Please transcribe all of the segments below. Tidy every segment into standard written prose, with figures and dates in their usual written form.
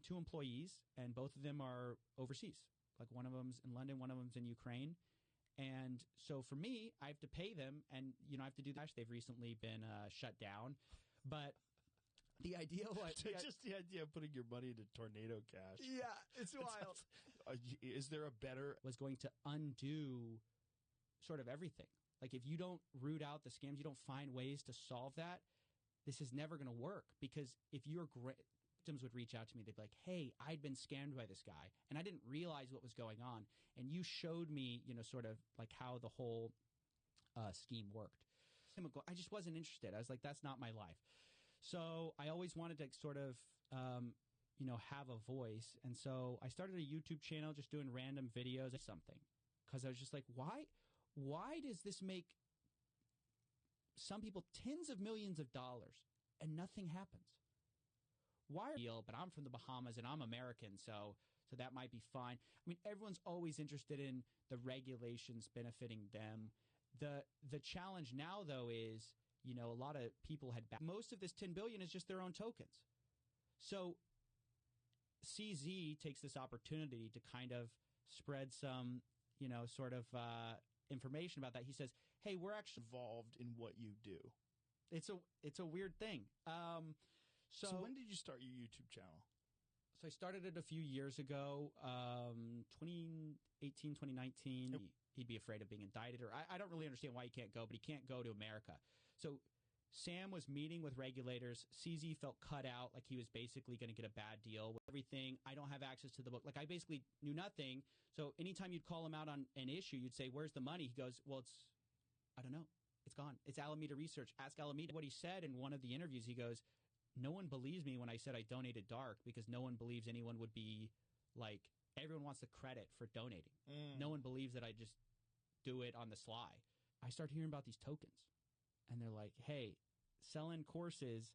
two employees, and both of them are overseas. Like one of them's in London, one of them's in Ukraine. And so for me, I have to pay them, and I have to do that. They've recently been shut down, but the idea was just the idea of putting your money into Tornado Cash. Yeah, it's wild. Is there a better was going to undo sort of everything? Like if you don't root out the scams, you don't find ways to solve that. This is never going to work, because if your victims would reach out to me, they'd be like, "Hey, I'd been scammed by this guy, and I didn't realize what was going on, and you showed me, sort of like how the whole scheme worked." I just wasn't interested. I was like, "That's not my life." So I always wanted to sort of, have a voice. And so I started a YouTube channel just doing random videos or something, because I was just like, why does this make some people tens of millions of dollars and nothing happens? Why? But I'm from the Bahamas and I'm American, so that might be fine. I mean, everyone's always interested in the regulations benefiting them. The challenge now, though, is a lot of people had most of this $10 billion is just their own tokens. So CZ takes this opportunity to kind of spread some, sort of information about that. He says, "Hey, we're actually involved in what you do." It's a weird thing. So when did you start your YouTube channel? So I started it a few years ago, 2018, 2019. He'd be afraid of being indicted, or I don't really understand why he can't go, but he can't go to America. So Sam was meeting with regulators. CZ felt cut out, like he was basically going to get a bad deal with everything. I don't have access to the book. Like I basically knew nothing. So anytime you'd call him out on an issue, you'd say, "Where's the money?" He goes, "Well, I don't know. It's gone. It's Alameda Research. Ask Alameda." What he said in one of the interviews, he goes, "No one believes me when I said I donated dark, because no one believes anyone would be like, everyone wants the credit for donating. No one believes that I just do it on the sly." I started hearing about these tokens, and they're like, "Hey, selling courses,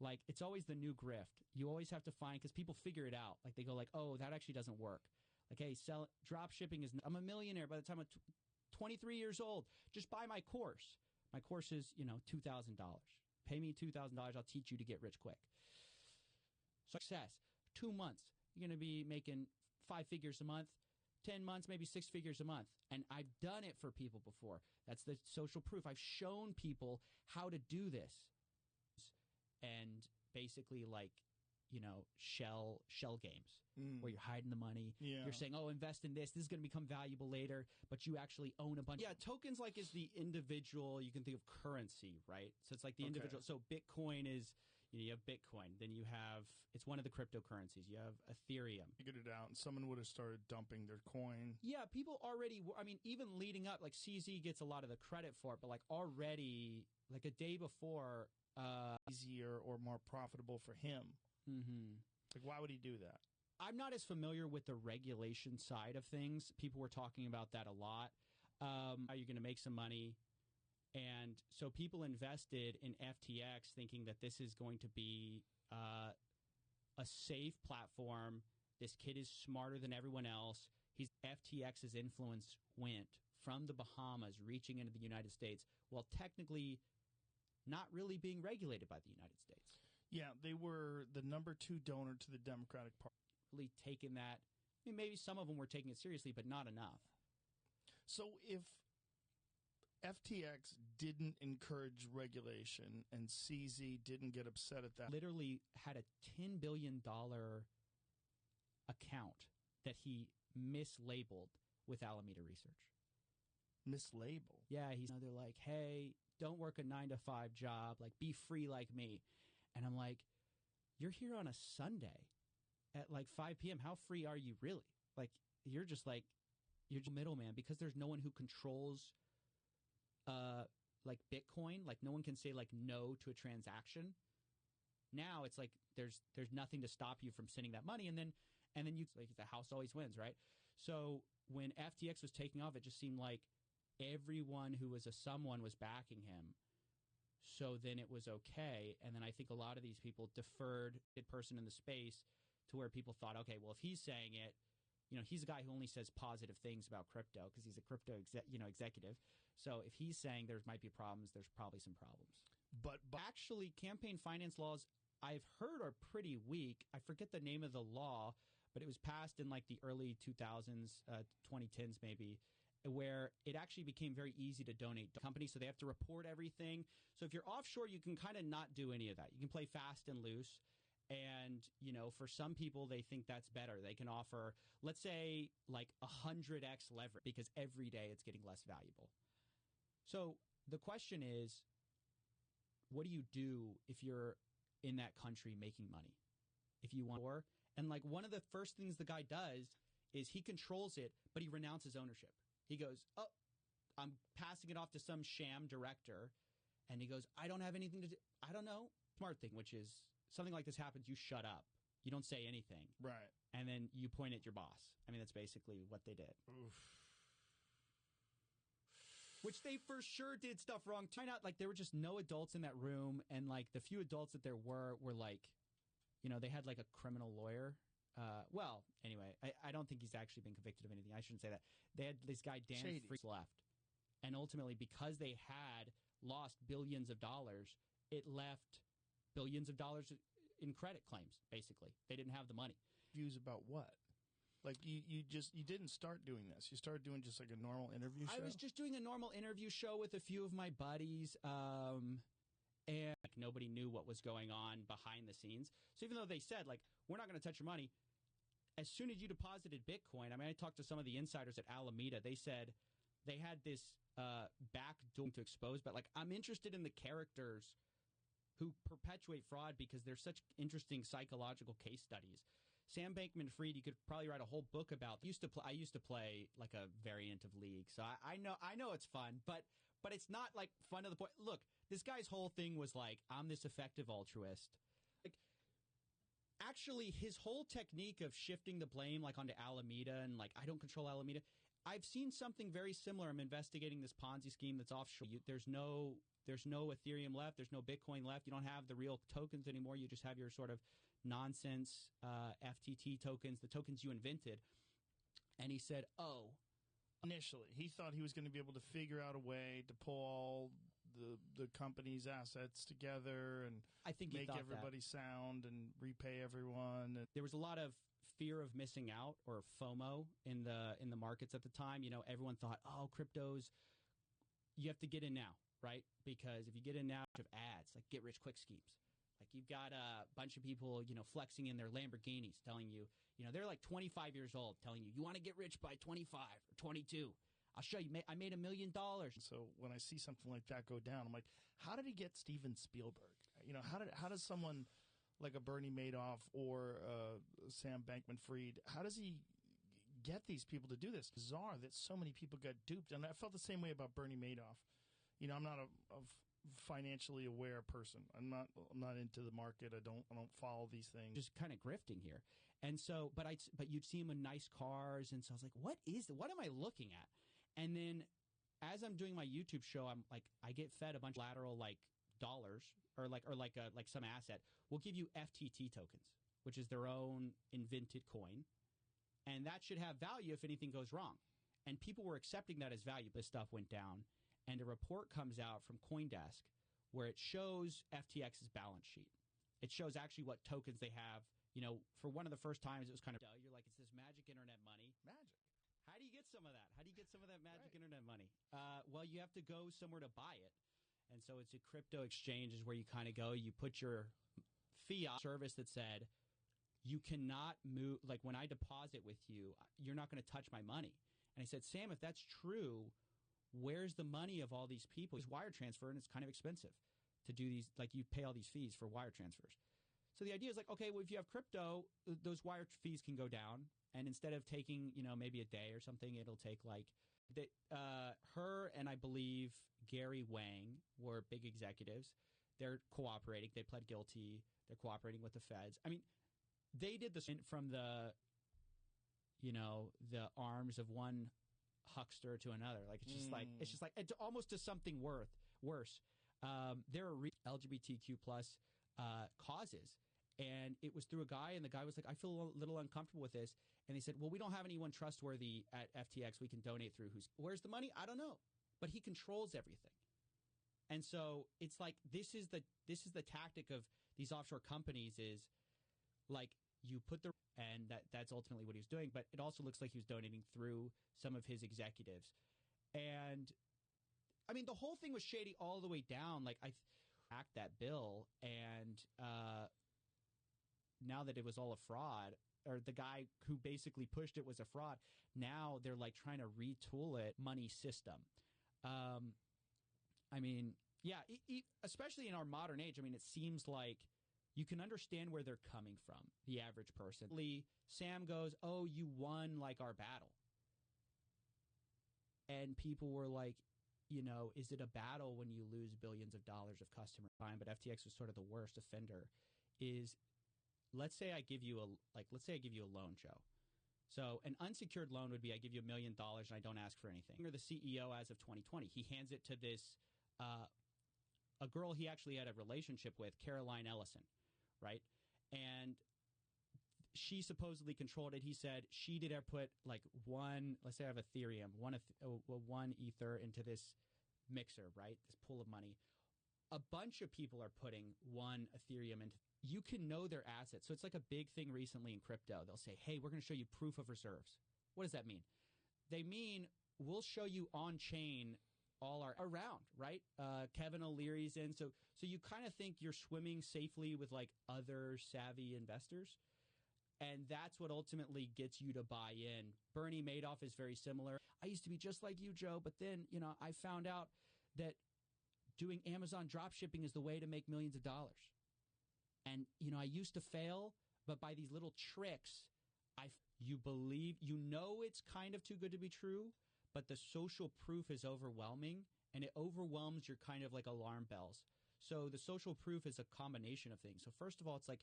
like it's always the new grift. You always have to find, because people figure it out. Like they go like, oh, that actually doesn't work. Like, hey, drop shipping is, I'm a millionaire by the time I'm 23 years old. Just buy my course. My course is, $2,000. Pay me $2,000. I'll teach you to get rich quick." Success. 2 months. You're going to be making 5 figures a month. 10 months, maybe 6 figures a month. And I've done it for people before. That's the social proof. I've shown people how to do this. And basically like, shell games where you're hiding the money. Yeah. You're saying, "Oh, invest in this. This is going to become valuable later," but you actually own a bunch. Yeah, tokens like is the individual, you can think of currency, right? So it's like the individual. So Bitcoin is, you have Bitcoin. Then you have, it's one of the cryptocurrencies. You have Ethereum. Figured it out, and someone would have started dumping their coin. Yeah, people already, even leading up, like CZ gets a lot of the credit for it, but like already, like a day before. Easier or more profitable for him. Mm-hmm. Like, why would he do that? I'm not as familiar with the regulation side of things. People were talking about that a lot. How you're going to make some money. And so people invested in FTX thinking that this is going to be a safe platform. This kid is smarter than everyone else. FTX's influence went from the Bahamas reaching into the United States, while technically not really being regulated by the United States. Yeah, they were the number 2 donor to the Democratic Party. Really taking that, maybe some of them were taking it seriously, but not enough. So if FTX didn't encourage regulation and CZ didn't get upset at that. Literally had a $10 billion account that he mislabeled with Alameda Research. Mislabeled? Yeah, they're like, "Hey, don't work a 9-to-5 job, like be free like me." And I'm like, "You're here on a Sunday at like 5 p.m. How free are you really? Like, you're just middleman, because there's no one who controls like Bitcoin. Like no one can say like no to a transaction. Now it's like there's nothing to stop you from sending that money, and then you, like, the house always wins, right? So when FTX was taking off, it just seemed like everyone who was someone was backing him. So then it was okay. And then I think a lot of these people deferred the person in the space to where people thought, okay, well, if he's saying it, he's a guy who only says positive things about crypto because he's a crypto executive. So if he's saying there might be problems, there's probably some problems. But actually, campaign finance laws, I've heard are pretty weak. I forget the name of the law, but it was passed in like the early 2000s, 2010s maybe, where it actually became very easy to donate to companies. So they have to report everything. So if you're offshore, you can kind of not do any of that. You can play fast and loose. And, for some people, they think that's better. They can offer, let's say, like 100x leverage because every day it's getting less valuable. So the question is, what do you do if you're in that country making money? If you want more? And like one of the first things the guy does is he controls it, but he renounces ownership. He goes, oh, I'm passing it off to some sham director. And he goes, I don't have anything to do. I don't know. Smart thing, which is something like this happens, you shut up. You don't say anything. Right. And then you point at your boss. I mean, that's basically what they did. Oof. Which they for sure did stuff wrong. Find out, like, there were just no adults in that room. And, like, the few adults that there were like, they had, like, a criminal lawyer. Well, anyway, I don't think he's actually been convicted of anything. I shouldn't say that. They had this guy, Dan Freaks, left. And ultimately, because they had lost billions of dollars, it left billions of dollars in credit claims, basically. They didn't have the money. Views about what? Like, you didn't start doing this. You started doing just like a normal interview show? I was just doing a normal interview show with a few of my buddies, and like, nobody knew what was going on behind the scenes. So even though they said, like, we're not going to touch your money, as soon as you deposited Bitcoin, I mean, I talked to some of the insiders at Alameda. They said they had this back door to expose, but, like, I'm interested in the characters who perpetuate fraud because they're such interesting psychological case studies. Sam Bankman-Fried, you could probably write a whole book about. I used to play like a variant of League, so I know it's fun, but it's not like fun to the point. Look, this guy's whole thing was like, I'm this effective altruist. Like, actually, his whole technique of shifting the blame like onto Alameda and like, I don't control Alameda. I've seen something very similar. I'm investigating this Ponzi scheme that's offshore. There's no Ethereum left. There's no Bitcoin left. You don't have the real tokens anymore. You just have your sort of nonsense FTT tokens, the tokens you invented. And he said, oh. Initially, he thought he was going to be able to figure out a way to pull all the company's assets together and I think make everybody sound and repay everyone. And there was a lot of fear of missing out, or FOMO, in the markets at the time. Everyone thought, oh, cryptos, you have to get in now. Right? Because if you get in now, of ads, like get-rich-quick schemes. Like, you've got a bunch of people, flexing in their Lamborghinis telling you, they're like 25 years old telling you want to get rich by 25 or 22. I'll show you. I made $1 million. So when I see something like that go down, I'm like, how did he get Steven Spielberg? How does someone like a Bernie Madoff or Sam Bankman-Fried, how does he get these people to do this? It's bizarre that so many people got duped. And I felt the same way about Bernie Madoff. I'm not a financially aware person. I'm not into the market. I don't follow these things. Just kind of grifting here. And so, but you'd see him in nice cars, and so I was like, what am I looking at? And then as I'm doing my YouTube show, I'm like, I get fed a bunch of lateral like dollars or like some asset. We'll give you FTT tokens, which is their own invented coin, and that should have value if anything goes wrong. And people were accepting that as value. This stuff went down. And a report comes out from CoinDesk where it shows FTX's balance sheet. It shows actually what tokens they have. For one of the first times, it was kind of, you're like, it's this magic internet money. Magic. How do you get some of that? How do you get some of that magic internet money? Well, you have to go somewhere to buy it. And so it's a crypto exchange is where you kind of go. You put your fiat service that said, you cannot move. Like, when I deposit with you, you're not going to touch my money. And I said, Sam, if that's true, where's the money of all these people? It's wire transfer, and it's kind of expensive to do these. Like, you pay all these fees for wire transfers. So the idea is like, okay, well, if you have crypto, those wire fees can go down. And instead of taking, maybe a day or something, it'll take like her and I believe Gary Wang were big executives. They're cooperating. They pled guilty. They're cooperating with the feds. I mean, they did this from the arms of one huckster to another. Like, it's almost to something worse. There are LGBTQ plus causes, and it was through a guy, and the guy was like, I feel a little uncomfortable with this, and they said, well, we don't have anyone trustworthy at FTX we can donate through. Where's the money? I don't know, but he controls everything. And so it's like, this is the tactic of these offshore companies is like you put the and that's ultimately what he was doing, but it also looks like he was donating through some of his executives. And I mean, the whole thing was shady all the way down. Like I backed that bill, and now that it was all a fraud, or the guy who basically pushed it was a fraud, now they're like trying to retool it money system. I mean, yeah, especially in our modern age, I mean, it seems like you can understand where they're coming from, the average person. Sam goes, oh, you won like our battle. And people were like, you know, is it a battle when you lose billions of dollars of customer time? But FTX was sort of the worst offender. Is let's say I give you a loan, Joe. So an unsecured loan would be I give you $1 million and I don't ask for anything. You're the CEO as of 2020. He hands it to this a girl he actually had a relationship with, Caroline Ellison, right? And she supposedly controlled it. He said she did put like let's say I have Ethereum, one Ether into this mixer, right? This pool of money. A bunch of people are putting one Ethereum into. You can know their assets. So it's like a big thing recently in crypto. They'll say, hey, we're going to show you proof of reserves. What does that mean? They mean we'll show you on chain all our around, right? Kevin O'Leary's in. So you kind of think you're swimming safely with like other savvy investors. And that's what ultimately gets you to buy in. Bernie Madoff is very similar. I used to be just like you, Joe, but then, you know, I found out that doing Amazon drop shipping is the way to make millions of dollars. And, you know, I used to fail, but by these little tricks, you believe, you know, it's kind of too good to be true, but the social proof is overwhelming, and it overwhelms your kind of like alarm bells. So the social proof is a combination of things. So first of all, it's like,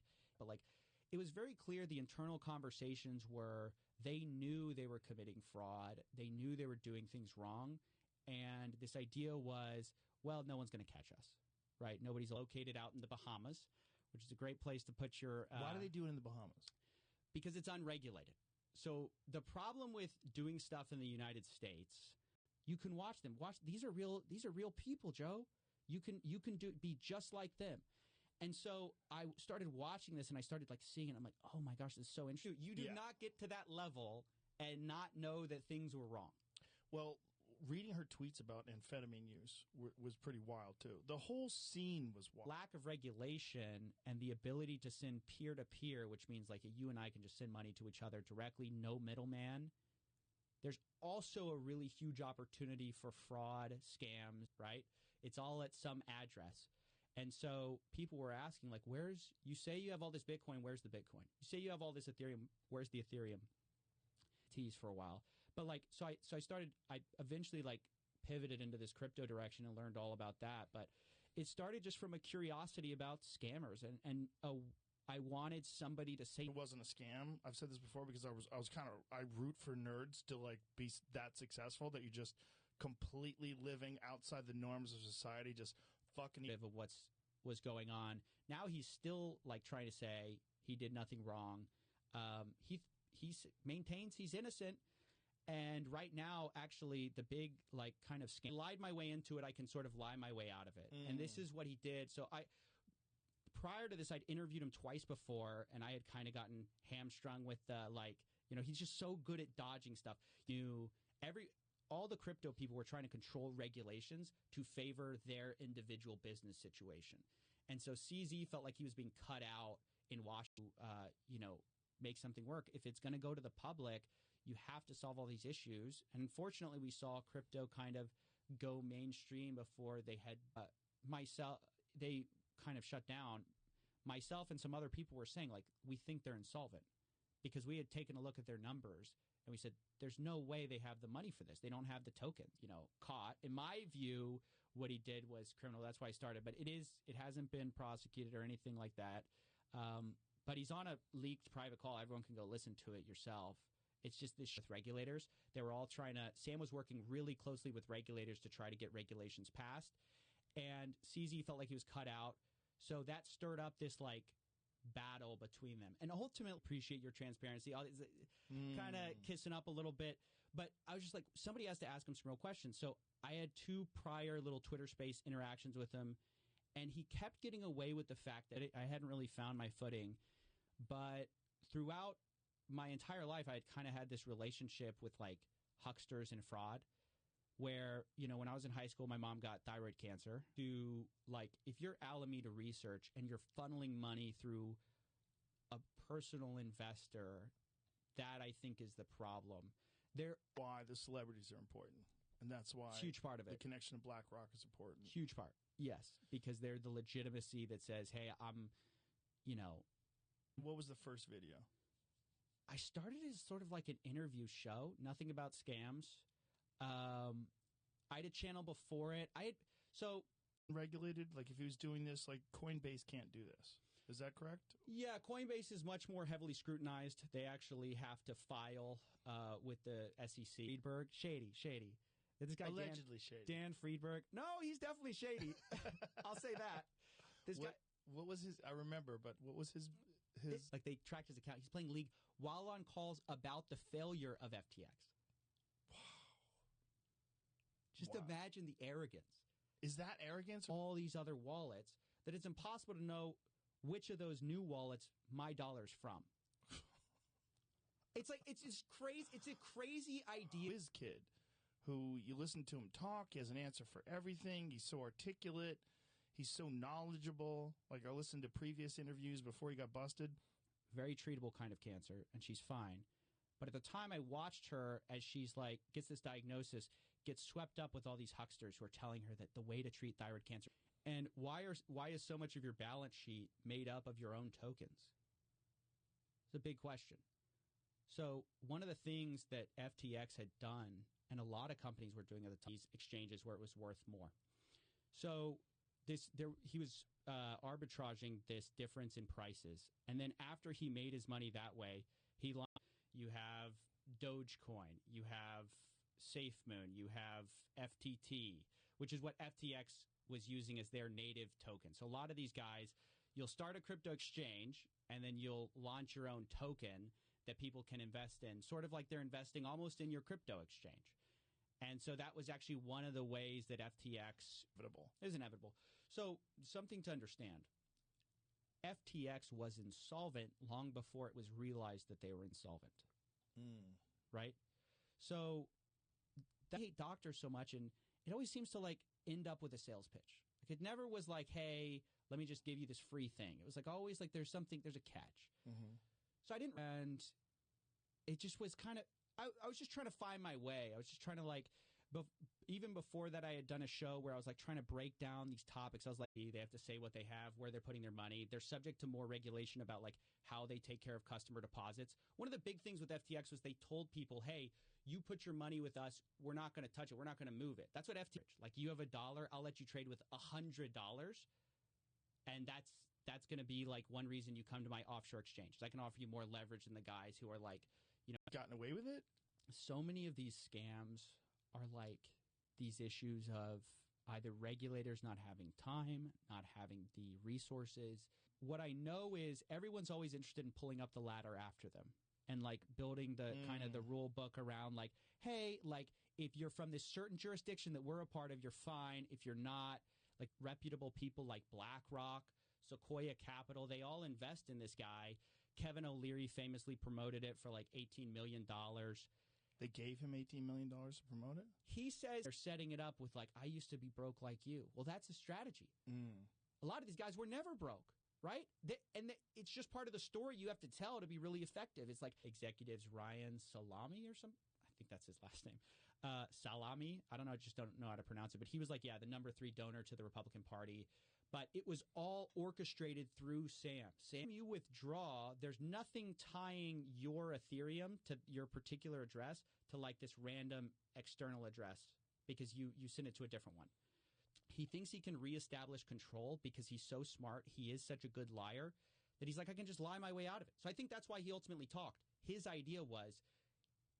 it was very clear the internal conversations were they knew they were committing fraud. They knew they were doing things wrong. And this idea was, well, no one's going to catch us, right? Nobody's located out in the Bahamas, which is a great place to put your... Why do they do it in the Bahamas? Because it's unregulated. So the problem with doing stuff in the United States, you can watch them. These are real people, Joe. You can be just like them. And so I started watching this, and I started like seeing it. I'm like, oh my gosh, this is so interesting. You do not get to that level and not know that things were wrong. Well, reading her tweets about amphetamine use was pretty wild too. The whole scene was wild. Lack of regulation and the ability to send peer-to-peer, which means like you and I can just send money to each other directly, no middleman. There's also a really huge opportunity for fraud, scams, right? It's all at some address. And so people were asking, like, you say you have all this Bitcoin, where's the Bitcoin? You say you have all this Ethereum, where's the Ethereum? Tease for a while. But like, so I eventually like pivoted into this crypto direction and learned all about that. But it started just from a curiosity about scammers. And I wanted somebody to say it wasn't a scam. I've said this before because I root for nerds to like be that successful, that you just completely living outside the norms of society, just fucking of was going on. Now he's still like trying to say he did nothing wrong. He maintains he's innocent, and right now actually the big like kind of scam, lied my way into it. I can sort of lie my way out of it, and this is what he did. So prior to this, I'd interviewed him twice before, and I had kind of gotten hamstrung with he's just so good at dodging stuff. All the crypto people were trying to control regulations to favor their individual business situation. And so CZ felt like he was being cut out in Washington, make something work. If it's going to go to the public, you have to solve all these issues. And unfortunately, we saw crypto kind of go mainstream before they had they kind of shut down. Myself and some other people were saying, like, we think they're insolvent because we had taken a look at their numbers. And we said, there's no way they have the money for this. They don't have the token, caught. In my view, what he did was criminal. That's why I started. But it hasn't been prosecuted or anything like that. But he's on a leaked private call. Everyone can go listen to it yourself. It's just this with regulators. They were all Sam was working really closely with regulators to try to get regulations passed. And CZ felt like he was cut out. So that stirred up this, like, battle between them, and ultimately appreciate your transparency. Kind of kissing up a little bit, but I was just like, somebody has to ask him some real questions. So I had 2 prior little Twitter space interactions with him, And he kept getting away with the fact that I hadn't really found my footing. But throughout my entire life, I had kind of had this relationship with like hucksters and fraud where, you know, when I was in high school, my mom got thyroid cancer. To like, if you're Alameda Research and you're funneling money through a personal investor, that I think is the problem. Why the celebrities are important. And that's why huge part of it. The connection to BlackRock is important. Huge part. Yes, because they're the legitimacy that says, hey, I'm, you know. What was the first video? I started as sort of like an interview show, nothing about scams. I had a channel before it. Regulated, like if he was doing this, like Coinbase can't do this. Is that correct? Yeah, Coinbase is much more heavily scrutinized. They actually have to file with the SEC. Friedberg, shady. This guy allegedly shady. Dan Friedberg. No, he's definitely shady. I'll say that. What was his? I remember, but what was his? Like they tracked his account. He's playing League while on calls about the failure of FTX. Wow. Just imagine the arrogance. Is that arrogance? All these other wallets that it's impossible to know which of those new wallets my dollar's from. It's like it's just crazy. It's a crazy idea. His kid, who you listen to him talk, he has an answer for everything. He's so articulate. He's so knowledgeable. Like I listened to previous interviews before he got busted. Very treatable kind of cancer, and she's fine. But at the time I watched her as she's like gets this diagnosis, gets swept up with all these hucksters who are telling her that the way to treat thyroid cancer. And why is so much of your balance sheet made up of your own tokens? It's a big question. So one of the things that FTX had done, and a lot of companies were doing at the time, these exchanges where it was worth more. So he was arbitraging this difference in prices. And then after he made his money that way, you have Dogecoin, you have SafeMoon, you have FTT, which is what FTX was using as their native token. So a lot of these guys, you'll start a crypto exchange and then you'll launch your own token that people can invest in, sort of like they're investing almost in your crypto exchange. And so that was actually one of the ways that FTX is inevitable. So something to understand. FTX was insolvent long before it was realized that they were insolvent. Right? So I hate doctors so much, and it always seems to like end up with a sales pitch. Like it never was like, hey, let me just give you this free thing. It was like always like there's a catch. Mm-hmm. So I didn't, and it just was kind of, I was just trying to find my way. I was just trying to like, even before that, I had done a show where I was like trying to break down these topics. I was like, they have to say what they have, where they're putting their money. They're subject to more regulation about like how they take care of customer deposits. One of the big things with FTX was they told people, hey, you put your money with us. We're not going to touch it. We're not going to move it. That's what FTX, like you have $1, I'll let you trade with $100. And that's going to be like one reason you come to my offshore exchange. I can offer you more leverage than the guys who are like, you know, gotten away with it. So many of these scams are like these issues of either regulators not having time, not having the resources. What I know is everyone's always interested in pulling up the ladder after them and like building the kind of the rule book around like, hey, like if you're from this certain jurisdiction that we're a part of, you're fine. If you're not, like reputable people like BlackRock, Sequoia Capital, they all invest in this guy. Kevin O'Leary famously promoted it for like $18 million. They gave him $18 million to promote it? He says they're setting it up with like, I used to be broke like you. Well, that's a strategy. A lot of these guys were never broke, right? It's just part of the story you have to tell to be really effective. It's like executives Ryan Salami or something. I think that's his last name. Salami. I don't know. I just don't know how to pronounce it. But he was like, yeah, the number 3 donor to the Republican Party. But it was all orchestrated through Sam. Sam, you withdraw, there's nothing tying your Ethereum to your particular address to like this random external address because you send it to a different one. He thinks he can reestablish control because he's so smart. He is such a good liar that he's like, I can just lie my way out of it. So I think that's why he ultimately talked. His idea was,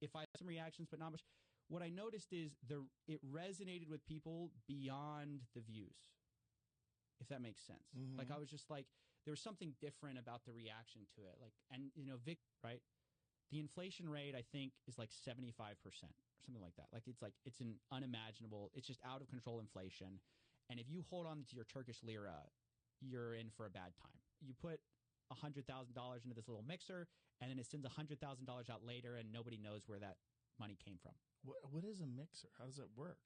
if I have some reactions, but not much. What I noticed is it resonated with people beyond the views. If that makes sense. Mm-hmm. Like I was just like, there was something different about the reaction to it. Like, and you know, Vic, right? The inflation rate, I think, is like 75% or something like that. Like, it's an unimaginable, it's just out of control inflation. And if you hold on to your Turkish lira, you're in for a bad time. You put $100,000 into this little mixer, and then it sends $100,000 out later, and nobody knows where that money came from. What is a mixer? How does it work?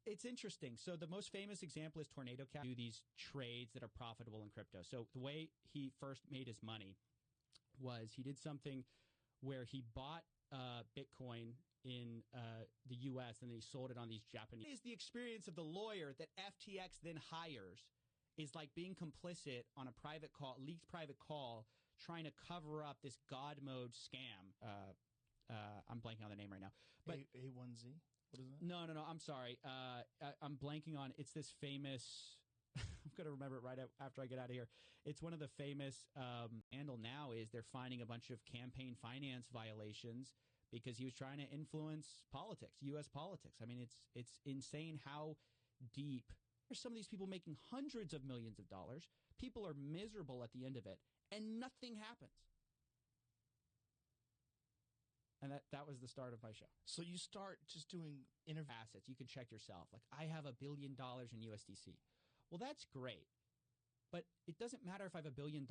It's interesting. So the most famous example is Tornado Cash. Do these trades that are profitable in crypto. So the way he first made his money was he did something where he bought Bitcoin in the U.S. and then he sold it on these Japanese. Is the experience of the lawyer that FTX then hires is like being complicit on a private call, leaked private call, trying to cover up this God mode scam. I'm blanking on the name right now. But A1Z? What is that? No. I'm sorry. I'm blanking on. It's this famous. I'm going to remember it right after I get out of here. It's one of the famous handle now is they're finding a bunch of campaign finance violations because he was trying to influence politics, U.S. politics. I mean, it's insane how deep. There's some of these people making hundreds of millions of dollars. People are miserable at the end of it, and nothing happens. And that was the start of my show. So you start just doing assets. You can check yourself. Like, I have $1 billion in USDC. Well, that's great. But it doesn't matter if I have $1 billion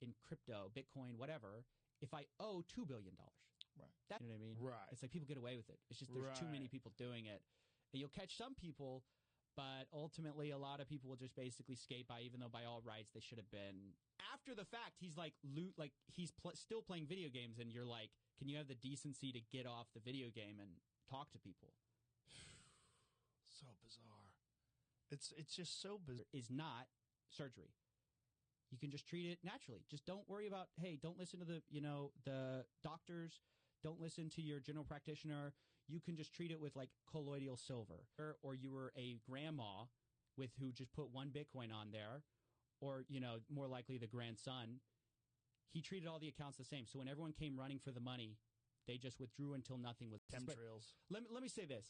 in crypto, Bitcoin, whatever, if I owe $2 billion. Right. You know what I mean? Right. It's like people get away with it. It's just there's too many people doing it. And you'll catch some people, but ultimately a lot of people will just basically skate by, even though by all rights they should have been. After the fact, he's like he's still playing video games, and you're like, can you have the decency to get off the video game and talk to people? So bizarre. It's just so bizarre. Is not surgery. You can just treat it naturally. Just don't worry about, hey, don't listen to the doctors. Don't listen to your general practitioner. You can just treat it with like colloidal silver. Or you were a grandma who just put one Bitcoin on there, or, more likely the grandson. He treated all the accounts the same. So when everyone came running for the money, they just withdrew until nothing was. Chemtrails. Let me say this.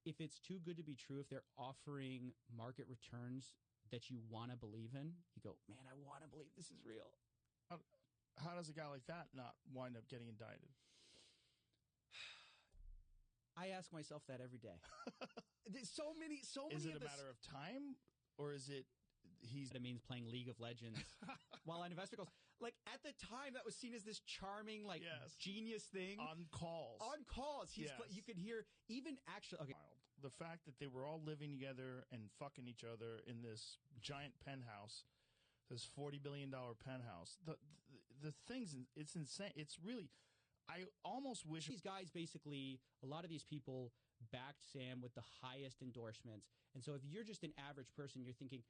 If it's too good to be true, if they're offering market returns that you want to believe in, you go, man, I want to believe this is real. How does a guy like that not wind up getting indicted? I ask myself that every day. so many. Is it a matter of time, or is it it means playing League of Legends while on investor calls? Like, at the time, that was seen as this charming, genius thing. On calls. You could hear even actually. Okay. The fact that they were all living together and fucking each other in this giant penthouse, this $40 billion penthouse. The things, it's insane. It's really, I almost wish these guys basically, a lot of these people backed Sam with the highest endorsements. And so if you're just an average person, you're thinking,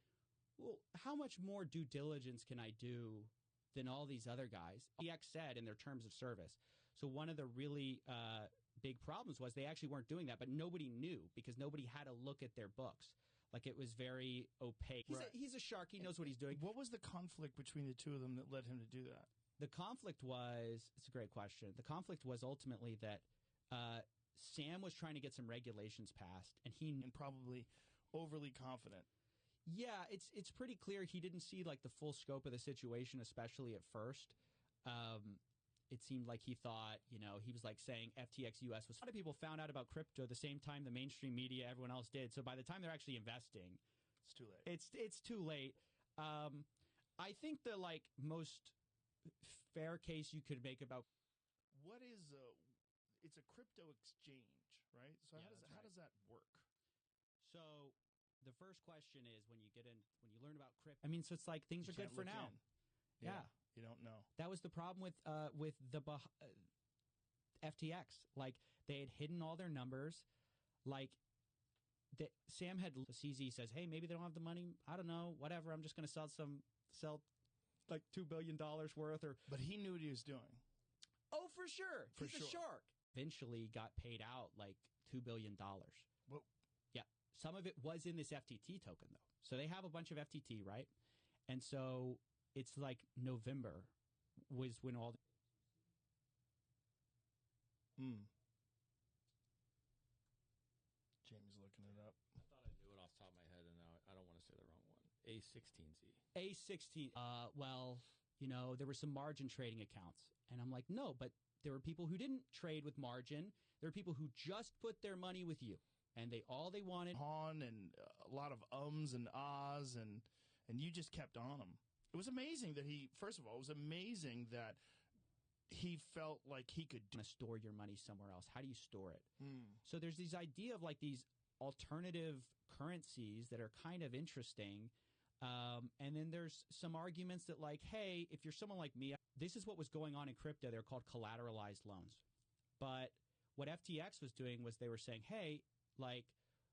well, how much more due diligence can I do than all these other guys? EX said in their terms of service. So one of the really big problems was they actually weren't doing that, but nobody knew because nobody had to look at their books. Like, it was very opaque. He's a shark. He knows what he's doing. What was the conflict between the two of them that led him to do that? The conflict was, it's a great question. The conflict was ultimately that Sam was trying to get some regulations passed, and probably overly confident. Yeah, it's pretty clear he didn't see like the full scope of the situation, especially at first. It seemed like he thought, he was like saying FTX US was. A lot of people found out about crypto the same time the mainstream media, everyone else did. So by the time they're actually investing, it's too late. It's too late. I think the most fair case you could make about what is it's a crypto exchange, right? So yeah, how does that work? So the first question is when you learn about crypto. I mean, so it's like things are good for now. Yeah. You don't know. That was the problem with the FTX. Like, they had hidden all their numbers. Like, Sam had CZ says, hey, maybe they don't have the money. I don't know. Whatever. I'm just going to sell like $2 billion worth. But he knew what he was doing. Oh, for sure. He's a shark. Eventually got paid out like $2 billion. Well, yeah. Some of it was in this FTT token, though. So they have a bunch of FTT, right? And so it's like November was when all Jamie's looking it up. I thought I knew it off the top of my head, and now I don't want to say the wrong one. A16Z. A16. Well, there were some margin trading accounts. And I'm like, no, but there were people who didn't trade with margin. There were people who just put their money with you. And they wanted on and a lot of ums and ahs, and you just kept on him. It was amazing that first of all, it was amazing that he felt like he could store your money somewhere else. How do you store it? So there's this idea of like these alternative currencies that are kind of interesting. And then there's some arguments that like, hey, if you're someone like me, this is what was going on in crypto. They're called collateralized loans. But what FTX was doing was they were saying, hey, like,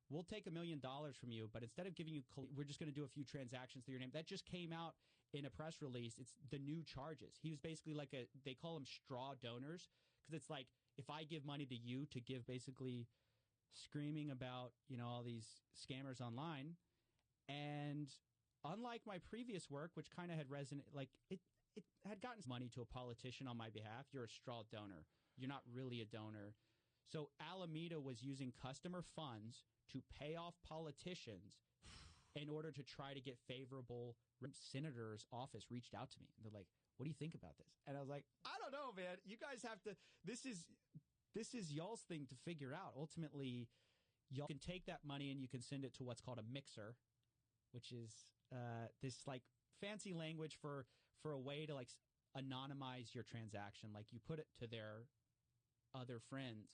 we'll take $1 million from you, but instead of giving you, we're just going to do a few transactions through your name. That just came out in a press release. It's the new charges. He was basically like they call them straw donors, because it's like, if I give money to you to give basically screaming about, all these scammers online. And unlike my previous work, which kind of had resonated, like it had gotten money to a politician on my behalf, you're a straw donor. You're not really a donor. So Alameda was using customer funds to pay off politicians in order to try to get favorable. Senator's office reached out to me. They're like, what do you think about this? And I was like, I don't know, man. You guys have to, this is y'all's thing to figure out. Ultimately, y'all can take that money and you can send it to what's called a mixer, which is this like fancy language for a way to like anonymize your transaction. Like you put it to their other friends.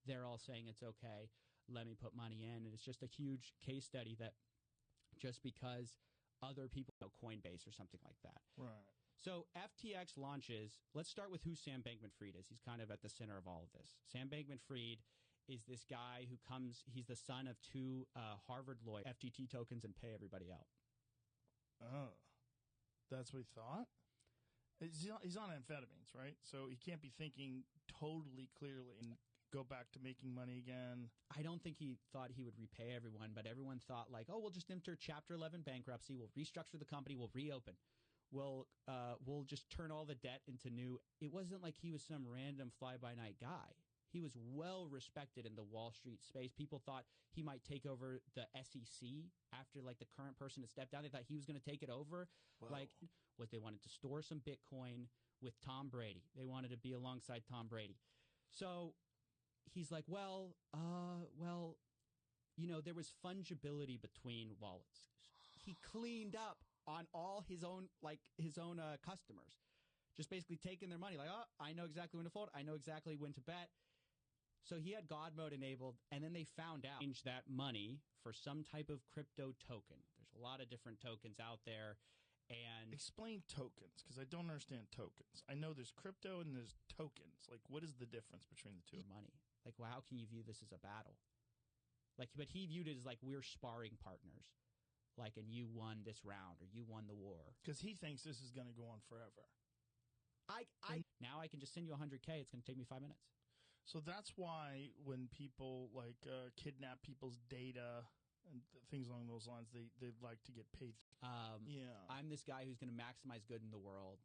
They're all saying it's okay. Let me put money in. And it's just a huge case study that just because other people know Coinbase or something like that. Right. So FTX launches. Let's start with who Sam Bankman-Fried is. He's kind of at the center of all of this. Sam Bankman-Fried is this guy who he's the son of two Harvard lawyers, FTT tokens, and pay everybody out. Oh, that's what he thought? He's on amphetamines, right? So he can't be thinking totally clearly and go back to making money again. I don't think he thought he would repay everyone, but everyone thought like, oh, we'll just enter Chapter 11 bankruptcy. We'll restructure the company. We'll reopen. We'll just turn all the debt into new. It wasn't like he was some random fly-by-night guy. He was well respected in the Wall Street space. People thought he might take over the SEC after like the current person had stepped down. They thought he was going to take it over. Whoa. Like what they wanted to store some Bitcoin with Tom Brady. They wanted to be alongside Tom Brady. So he's like, there was fungibility between wallets. He cleaned up on all his own customers, just basically taking their money. Like, oh, I know exactly when to fold. I know exactly when to bet. So he had God mode enabled, and then they found out that money for some type of crypto token. There's a lot of different tokens out there. And explain tokens, because I don't understand tokens. I know there's crypto and there's tokens. Like, what is the difference between the two? Money. Like, well, how can you view this as a battle? Like, but he viewed it as like we're sparring partners. Like, and you won this round or you won the war. Because he thinks this is going to go on forever. Now I can just send you $100K. It's going to take me 5 minutes. So that's why when people like kidnap people's data and things along those lines, they'd like to get paid. Yeah, I'm this guy who's going to maximize good in the world,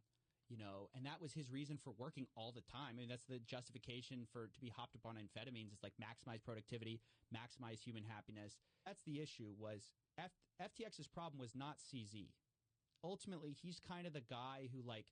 and that was his reason for working all the time. I mean, that's the justification to be hopped up on amphetamines. It's like maximize productivity, maximize human happiness. That's the issue. Was FTX's problem was not CZ. Ultimately, he's kind of the guy who like